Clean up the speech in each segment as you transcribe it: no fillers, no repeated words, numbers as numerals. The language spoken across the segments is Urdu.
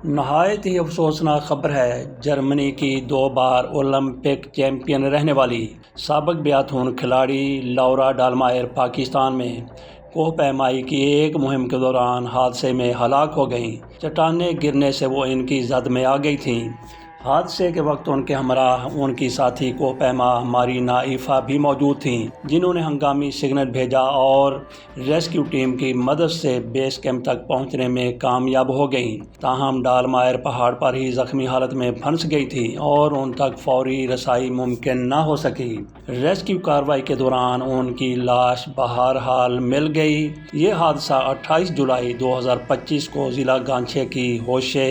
نہایت ہی افسوسناک خبر ہے۔ جرمنی کی 2 بار اولمپک چیمپئن رہنے والی سابق بیاتھون کھلاڑی لورا ڈالمائر پاکستان میں کوہ پیمائی کی ایک مہم کے دوران حادثے میں ہلاک ہو گئیں۔ چٹانیں گرنے سے وہ ان کی زد میں آ گئی تھیں۔ حادثے کے وقت ان کے ہمراہ ان کی ساتھی کوہ پیما مارینا ایفا بھی موجود تھیں، جنہوں نے ہنگامی سگنل بھیجا اور ریسکیو ٹیم کی مدد سے بیس کیمپ تک پہنچنے میں کامیاب ہو گئیں۔ تاہم ڈالمائر پہاڑ پر ہی زخمی حالت میں پھنس گئی تھی اور ان تک فوری رسائی ممکن نہ ہو سکی۔ ریسکیو کارروائی کے دوران ان کی لاش بہرحال مل گئی۔ یہ حادثہ 28 جولائی 2025 کو ضلع گانچھے کی ہوشے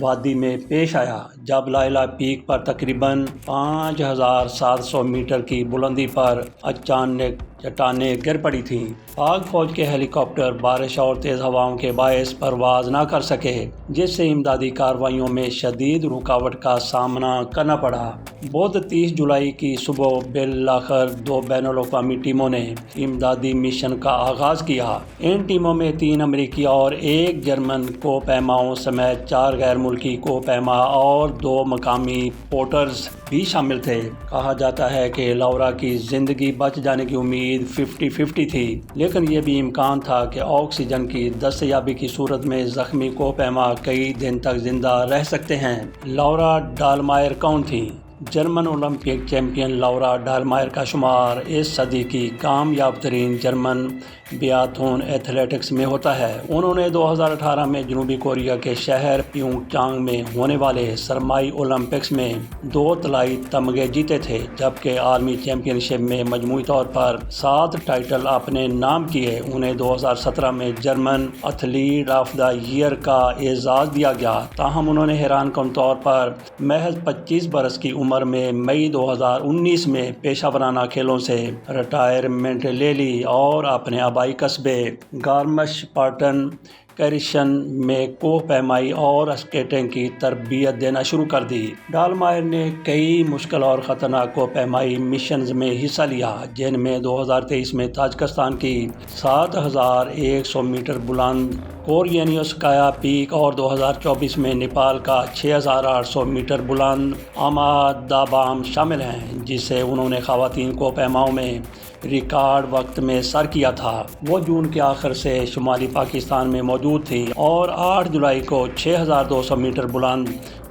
وادی میں پیش آیا، جب لائلا پیک پر تقریباً 5700 میٹر کی بلندی پر اچانک چٹانیں گر پڑی تھیں۔ پاک فوج کے ہیلی کاپٹر بارش اور تیز ہواؤں کے باعث پرواز نہ کر سکے، جس سے امدادی کارروائیوں میں شدید رکاوٹ کا سامنا کرنا پڑا۔ بدھ 30 جولائی کی صبح بالآخر 2 بین الاقوامی ٹیموں نے امدادی مشن کا آغاز کیا۔ ان ٹیموں میں 3 امریکی اور 1 جرمن کوہ پیماؤں سمیت 4 غیر ملکی کوہ پیما اور 2 مقامی پورٹرز بھی شامل تھے۔ کہا جاتا ہے کہ لورا کی زندگی بچ جانے کی امید 50-50 تھی، لیکن یہ بھی امکان تھا کہ آکسیجن کی دستیابی کی صورت میں زخمی کوہ پیما کئی دن تک زندہ رہ سکتے ہیں۔ لورا ڈالمائر کون تھیں؟ جرمن اولمپک چیمپئن لورا ڈالمائر کا شمار اس صدی کی کامیاب ترین جرمن بیاتھون ایتھلیٹکس میں ہوتا ہے۔ انہوں نے 2018 میں جنوبی کوریا کے شہر پیونگ چانگ میں ہونے والے سرمائی اولمپکس میں 2 طلائی تمغے جیتے تھے، جبکہ عالمی چیمپئن شپ میں مجموعی طور پر 7 ٹائٹل اپنے نام کیے۔ انہیں 2017 میں German athlete of the year کا اعزاز دیا گیا۔ تاہم انہوں نے حیران کن طور پر محض 25 برس کی عمر میں مئی 2019 میں پیشہ ورانہ کھیلوں سے ریٹائرمنٹ لے لی اور اپنے آبائی قصبے گارمش پارٹن کیرشن میں کوہ پیمائی اور اسکیٹنگ کی تربیت دینا شروع کر دی۔ ڈالمائر نے کئی مشکل اور خطرناک کوہ پیمائی مشنز میں حصہ لیا، جن میں 2023 میں تاجکستان کی 7100 میٹر بلند کورینیوسکایا پیک اور 2024 میں نیپال کا 6800 میٹر بلند امادابام شامل ہیں، جسے انہوں نے خواتین کوہ پیماؤں میں ریکارڈ وقت میں سر کیا تھا۔ وہ جون کے آخر سے شمالی پاکستان میں موجود تھی اور 8 جولائی کو 6200 میٹر بلند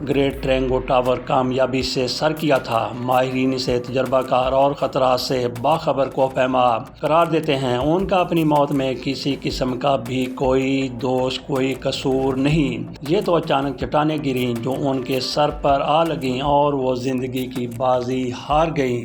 گریٹ ٹرینگو ٹاور کامیابی سے سر کیا تھا۔ ماہرین اسے تجربہ کار اور خطرات سے باخبر کوہ پیما قرار دیتے ہیں۔ ان کا اپنی موت میں کسی قسم کا بھی کوئی دوش، کوئی قصور نہیں۔ یہ تو اچانک چٹانیں گریں جو ان کے سر پر آ لگیں اور وہ زندگی کی بازی ہار گئیں۔